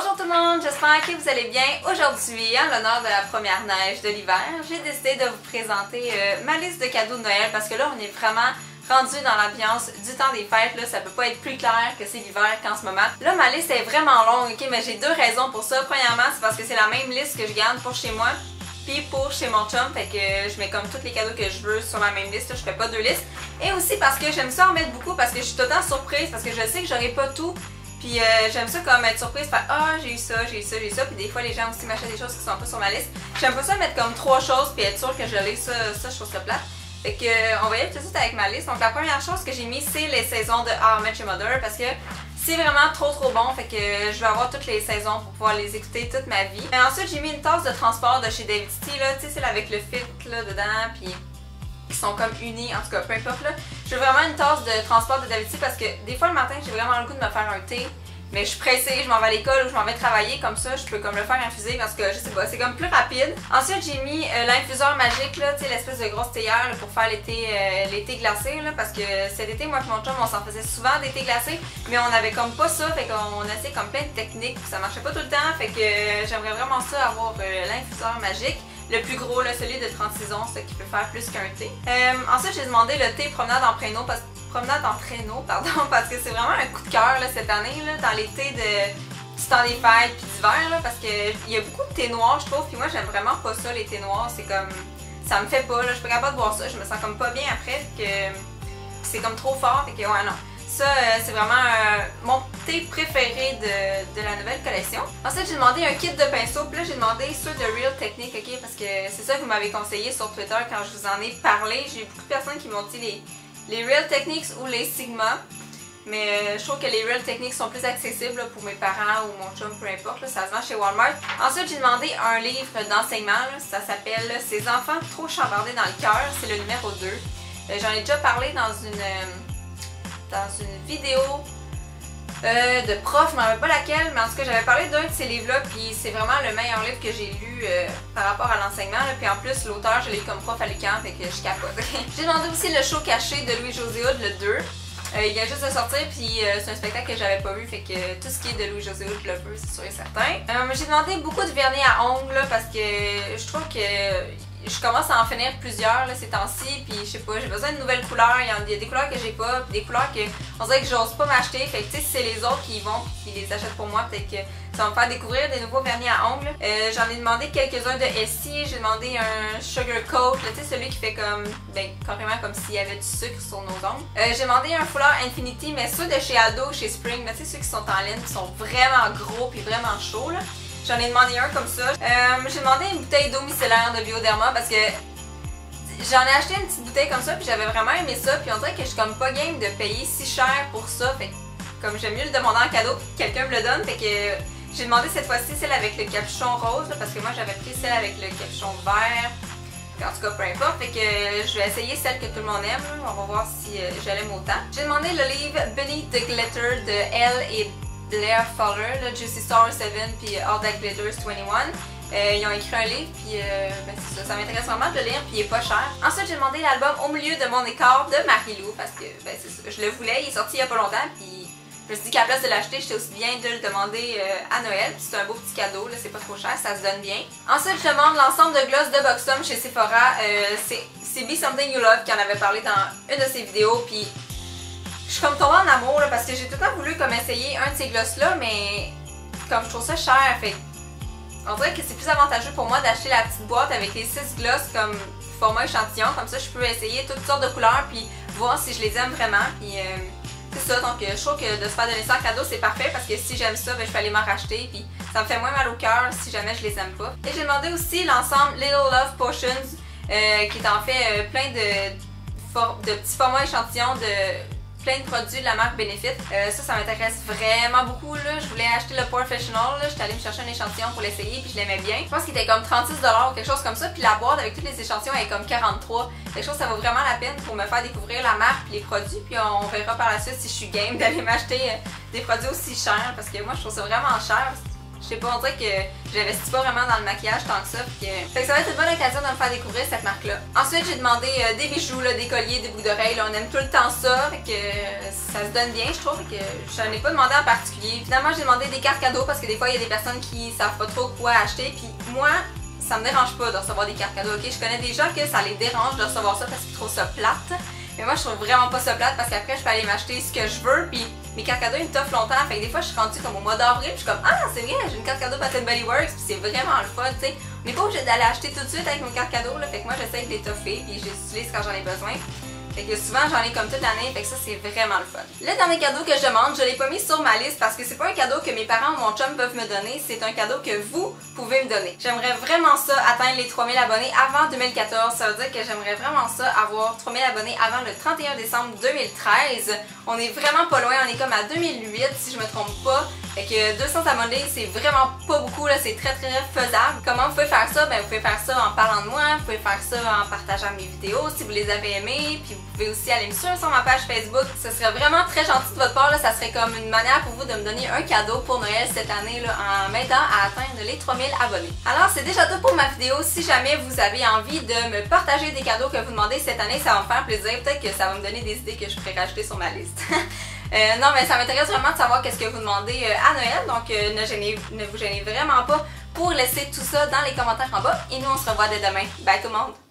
Bonjour tout le monde, j'espère que vous allez bien. Aujourd'hui, en l'honneur de la première neige de l'hiver, j'ai décidé de vous présenter ma liste de cadeaux de Noël parce que là, on est vraiment rendu dans l'ambiance du temps des fêtes. Là, ça peut pas être plus clair que c'est l'hiver qu'en ce moment. Là, ma liste est vraiment longue, ok, mais j'ai deux raisons pour ça. Premièrement, c'est parce que c'est la même liste que je garde pour chez moi puis pour chez mon chum, fait que je mets comme tous les cadeaux que je veux sur la même liste, là, je fais pas deux listes. Et aussi parce que j'aime ça en mettre beaucoup parce que je suis tout le temps surprise, parce que je sais que j'aurai pas tout. Puis j'aime ça comme être surprise, faire ah j'ai eu ça, j'ai eu ça, j'ai eu ça. Puis des fois les gens aussi m'achètent des choses qui sont pas sur ma liste. J'aime pas ça mettre comme trois choses puis être sûre que je l'ai, ça je trouve ça plate. Fait que on va y aller tout de suite avec ma liste. Donc la première chose que j'ai mis c'est les saisons de How I Met Your Mother parce que c'est vraiment trop bon, fait que je vais avoir toutes les saisons pour pouvoir les écouter toute ma vie. Et ensuite j'ai mis une tasse de transport de chez David City là, tu sais celle avec le fit là dedans puis qui sont comme unis, en tout cas peu importe là. Je veux vraiment une tasse de transport de David City parce que des fois le matin j'ai vraiment le goût de me faire un thé. Mais je suis pressée, je m'en vais à l'école ou je m'en vais travailler, comme ça je peux comme le faire infuser parce que je sais pas, c'est comme plus rapide. Ensuite j'ai mis l'infuseur magique là, tu sais l'espèce de grosse théière là, pour faire l'été glacé là, parce que cet été moi et mon chum on s'en faisait souvent d'été glacé, mais on avait comme pas ça, fait qu'on essayait comme plein de techniques, puis ça marchait pas tout le temps, fait que j'aimerais vraiment ça avoir l'infuseur magique. Le plus gros, là, celui de 36 onces, qui peut faire plus qu'un thé. Ensuite, j'ai demandé le thé promenade en traîneau, parce que c'est vraiment un coup de cœur là, cette année, là, dans les thés du temps des fêtes puis d'hiver, là, parce qu'il y a beaucoup de thé noir, je trouve, puis moi, j'aime vraiment pas ça, les thés noirs, c'est comme... Ça me fait pas, là, je suis pas capable de boire ça, je me sens comme pas bien après, que c'est comme trop fort, fait que ouais, non. Ça, c'est vraiment mon thé préféré de la nouvelle collection. Ensuite, j'ai demandé un kit de pinceaux. Puis là, j'ai demandé ceux de Real Technique, ok? Parce que c'est ça que vous m'avez conseillé sur Twitter quand je vous en ai parlé. J'ai eu beaucoup de personnes qui m'ont dit les Real Techniques ou les Sigma. Mais je trouve que les Real Techniques sont plus accessibles là, pour mes parents ou mon chum, peu importe. Là, ça se vend chez Walmart. Ensuite, j'ai demandé un livre d'enseignement. Ça s'appelle « Ces enfants trop chambardés dans le cœur ». C'est le numéro 2. J'en ai déjà parlé dans une vidéo de prof, je ne me rappelle pas laquelle, mais en tout cas j'avais parlé d'un de ces livres-là, puis c'est vraiment le meilleur livre que j'ai lu par rapport à l'enseignement, puis en plus l'auteur je l'ai eu comme prof à l'UQAM, fait que je capote. J'ai demandé aussi le show caché de Louis-José Hood, le 2. Il vient juste de sortir, puis c'est un spectacle que j'avais pas vu, fait que tout ce qui est de Louis-José Hood, je le veux, c'est sûr et certain. J'ai demandé beaucoup de vernis à ongles, là, parce que je trouve que je commence à en finir plusieurs là, ces temps-ci, puis je sais pas, j'ai besoin de nouvelles couleurs, il y a des couleurs que j'ai pas, puis des couleurs que on dirait que j'ose pas m'acheter, fait que tu sais si c'est les autres qui y vont puis qui les achètent pour moi, peut-être que ça va me faire découvrir des nouveaux vernis à ongles. J'en ai demandé quelques-uns de Essie, j'ai demandé un Sugar Coat, tu sais celui qui fait comme, ben carrément comme s'il y avait du sucre sur nos ongles. J'ai demandé un foulard Infinity, mais ceux de chez Aldo, chez Spring, tu sais ceux qui sont en laine, qui sont vraiment gros puis vraiment chauds là. J'en ai demandé un comme ça. J'ai demandé une bouteille d'eau micellaire de Bioderma parce que j'en ai acheté une petite bouteille comme ça puis j'avais vraiment aimé ça, puis on dirait que je suis comme pas game de payer si cher pour ça, fait que comme j'aime mieux le demander en cadeau puis que quelqu'un me le donne, fait que j'ai demandé cette fois-ci celle avec le capuchon rose là, parce que moi j'avais pris celle avec le capuchon vert, en tout cas peu importe, fait que je vais essayer celle que tout le monde aime, là. On va voir si je l'aime autant. J'ai demandé le livre Beneath the Glitter de Elle et Blair Fowler, là, Juicy Star 7 puis All That Glitters 21. Ils ont écrit un livre, puis ben ça m'intéresse vraiment de le lire, puis il est pas cher. Ensuite, j'ai demandé l'album Au milieu de mon écart de Marie-Lou, parce que ben, je le voulais, il est sorti il y a pas longtemps, puis je me suis dit qu'à la place de l'acheter, j'étais aussi bien de le demander à Noël, puis c'est un beau petit cadeau, là, c'est pas trop cher, ça se donne bien. Ensuite, je demande l'ensemble de gloss de Buxom chez Sephora, c'est Be Something You Love qui en avait parlé dans une de ses vidéos, puis je suis comme tombée en amour là, parce que j'ai tout le temps voulu comme essayer un de ces gloss là, mais comme je trouve ça cher, fait on dirait que c'est plus avantageux pour moi d'acheter la petite boîte avec les 6 gloss comme format échantillon, comme ça je peux essayer toutes sortes de couleurs puis voir si je les aime vraiment, puis c'est ça, donc je trouve que de se faire donner ça en cadeau c'est parfait parce que si j'aime ça, ben, je peux aller m'en racheter puis ça me fait moins mal au cœur si jamais je les aime pas. Et j'ai demandé aussi l'ensemble Little Love Potions qui est en fait plein de petits formats échantillons de plein de produits de la marque Benefit. Ça m'intéresse vraiment beaucoup. Là. Je voulais acheter le Professional. J'étais allée me chercher un échantillon pour l'essayer puis je l'aimais bien. Je pense qu'il était comme 36$ ou quelque chose comme ça. Puis la boîte avec tous les échantillons est comme 43$. Quelque chose ça vaut vraiment la peine pour me faire découvrir la marque et les produits. Puis on verra par la suite si je suis game d'aller m'acheter des produits aussi chers. Parce que moi je trouve ça vraiment cher. Je sais pas, on dirait que j'investis pas vraiment dans le maquillage tant que ça. Fait que ça va être une bonne occasion de me faire découvrir cette marque-là. Ensuite, j'ai demandé des bijoux, là, des colliers, des boucles d'oreilles. On aime tout le temps ça, fait que ça se donne bien, je trouve. Fait que j'en ai pas demandé en particulier. Finalement, j'ai demandé des cartes cadeaux parce que des fois, il y a des personnes qui savent pas trop quoi acheter. Puis moi, ça me dérange pas de recevoir des cartes cadeaux, ok? Je connais des gens que ça les dérange de recevoir ça parce qu'ils trouvent ça plate. Mais moi, je trouve vraiment pas ça plate parce qu'après, je peux aller m'acheter ce que je veux. Puis mes cartes cadeaux, ils me t'offrent longtemps. Fait que des fois, je suis rendue comme au mois d'avril. Puis je suis comme, ah, c'est vrai, j'ai une carte cadeau Bath & Body Works. Puis c'est vraiment le fun, tu sais. On n'est pas obligé d'aller acheter tout de suite avec mes cartes cadeaux, là. Fait que moi, j'essaie de les toffer. Puis je les utilise quand j'en ai besoin. Fait que souvent j'en ai comme toute l'année, fait que ça c'est vraiment le fun. Le dernier cadeau que je demande, je l'ai pas mis sur ma liste parce que c'est pas un cadeau que mes parents ou mon chum peuvent me donner, c'est un cadeau que vous pouvez me donner. J'aimerais vraiment ça atteindre les 3000 abonnés avant 2014, ça veut dire que j'aimerais vraiment ça avoir 3000 abonnés avant le 31 décembre 2013. On est vraiment pas loin, on est comme à 2008 si je me trompe pas. Fait que 200 abonnés, c'est vraiment pas beaucoup, là, c'est très faisable. Comment vous pouvez faire ça? Ben vous pouvez faire ça en parlant de moi, vous pouvez faire ça en partageant mes vidéos si vous les avez aimées, puis vous pouvez aussi aller me suivre sur ma page Facebook. Ce serait vraiment très gentil de votre part, là, ça serait comme une manière pour vous de me donner un cadeau pour Noël cette année là, en m'aidant à atteindre les 3000 abonnés. Alors c'est déjà tout pour ma vidéo. Si jamais vous avez envie de me partager des cadeaux que vous demandez cette année, ça va me faire plaisir. Peut-être que ça va me donner des idées que je pourrais rajouter sur ma liste. Non, mais ça m'intéresse vraiment de savoir qu'est-ce que vous demandez à Noël, donc ne vous gênez vraiment pas pour laisser tout ça dans les commentaires en bas. Et nous, on se revoit dès demain. Bye tout le monde!